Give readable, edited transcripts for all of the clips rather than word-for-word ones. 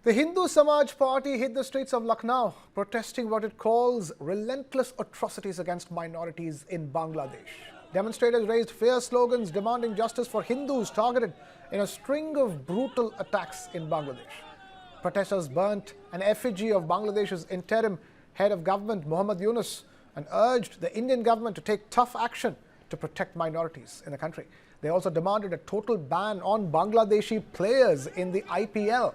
The Hindu Samaj Party hit the streets of Lucknow, protesting what it calls relentless atrocities against minorities in Bangladesh. Demonstrators raised fierce slogans demanding justice for Hindus targeted in a string of brutal attacks in Bangladesh. Protesters burnt an effigy of Bangladesh's interim head of government, Muhammad Yunus, and urged the Indian government to take tough action to protect minorities in the country. They also demanded a total ban on Bangladeshi players in the IPL.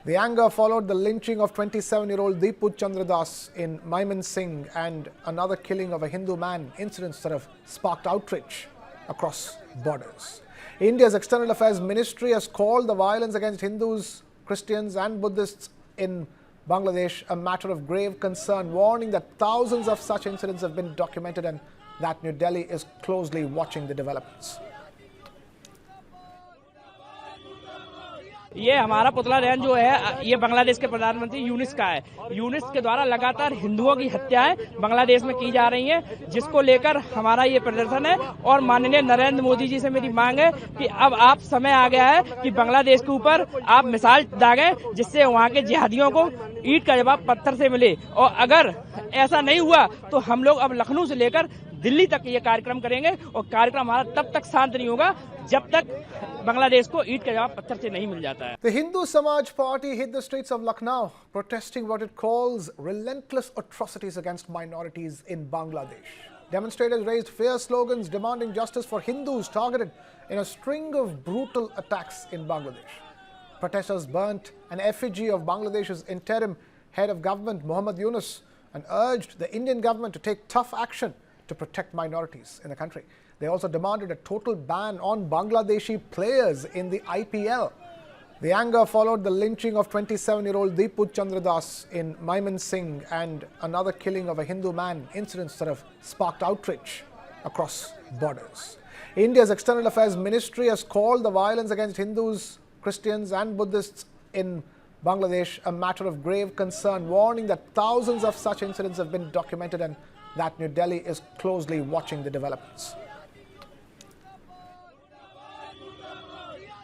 The anger followed the lynching of 27-year-old Deepu Chandra Das in Mymensingh and another killing of a Hindu man, incidents that have sparked outrage across borders. India's External Affairs Ministry has called the violence against Hindus, Christians and Buddhists in Bangladesh a matter of grave concern, warning that thousands of such incidents have been documented and that New Delhi is closely watching the developments. ये हमारा पुतला दहन जो है ये बांग्लादेश के प्रधानमंत्री यूनिस का है। यूनिस के द्वारा लगातार हिंदुओं की हत्याएं बांग्लादेश में की जा रही हैं, जिसको लेकर हमारा ये प्रदर्शन है। और माननीय नरेंद्र मोदी जी से मेरी मांग है कि अब आप समय आ गया है कि बांग्लादेश के ऊपर आप मिसाल दागें, जिससे वहां के जिहादियों को ईंट का जवाब पत्थर से मिले। और अगर ऐसा नहीं हुआ तो हम लोग अब लखनऊ से लेकर दिल्ली तक ये कार्यक्रम करेंगे और कार्यक्रम हमारा तब तक शांत नहीं होगा जब तक बांग्लादेश को ईंट का जवाब पत्थर से नहीं मिल जाता है। The Hindu Samaj Party hit the streets of Lucknow, protesting what it calls relentless atrocities against minorities in Bangladesh. Demonstrators raised fierce slogans demanding justice for Hindus targeted in a string of brutal attacks in Bangladesh. Protesters burnt an effigy of Bangladesh's interim head of government, Muhammad Yunus, and urged the Indian government to take tough action to protect minorities in the country. They also demanded a total ban on Bangladeshi players in the IPL. The anger followed the lynching of 27-year-old Deepu Chandra Das in Mymensingh and another killing of a Hindu man, incidents that have sparked outrage across borders. India's External Affairs Ministry has called the violence against Hindus, Christians and Buddhists in Bangladesh a matter of grave concern, warning that thousands of such incidents have been documented and that New Delhi is closely watching the developments.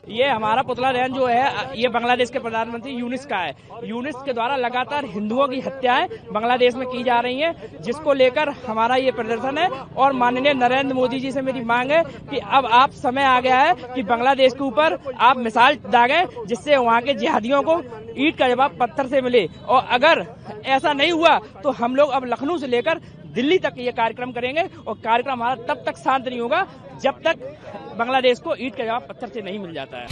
ये हमारा पुतला दहन जो है ये बांग्लादेश के प्रधानमंत्री यूनिस का है। यूनिस के द्वारा लगातार हिंदुओं की हत्याएं बांग्लादेश में की जा रही हैं, जिसको लेकर हमारा ये प्रदर्शन है। और माननीय नरेंद्र मोदी जी से मेरी मांग है कि अब आप समय आ गया है कि बांग्लादेश के ऊपर आप मिसाल दागें, जिससे वहां के जिहादियों को ईंट का जवाब पत्थर से मिले। और अगर ऐसा नहीं हुआ तो हम लोग अब लखनऊ से लेकर दिल्ली तक ये कार्यक्रम करेंगे और कार्यक्रम हमारा तब तक शांत नहीं होगा जब तक बांग्लादेश को ईंट का जवाब पत्थर से नहीं मिल जाता है।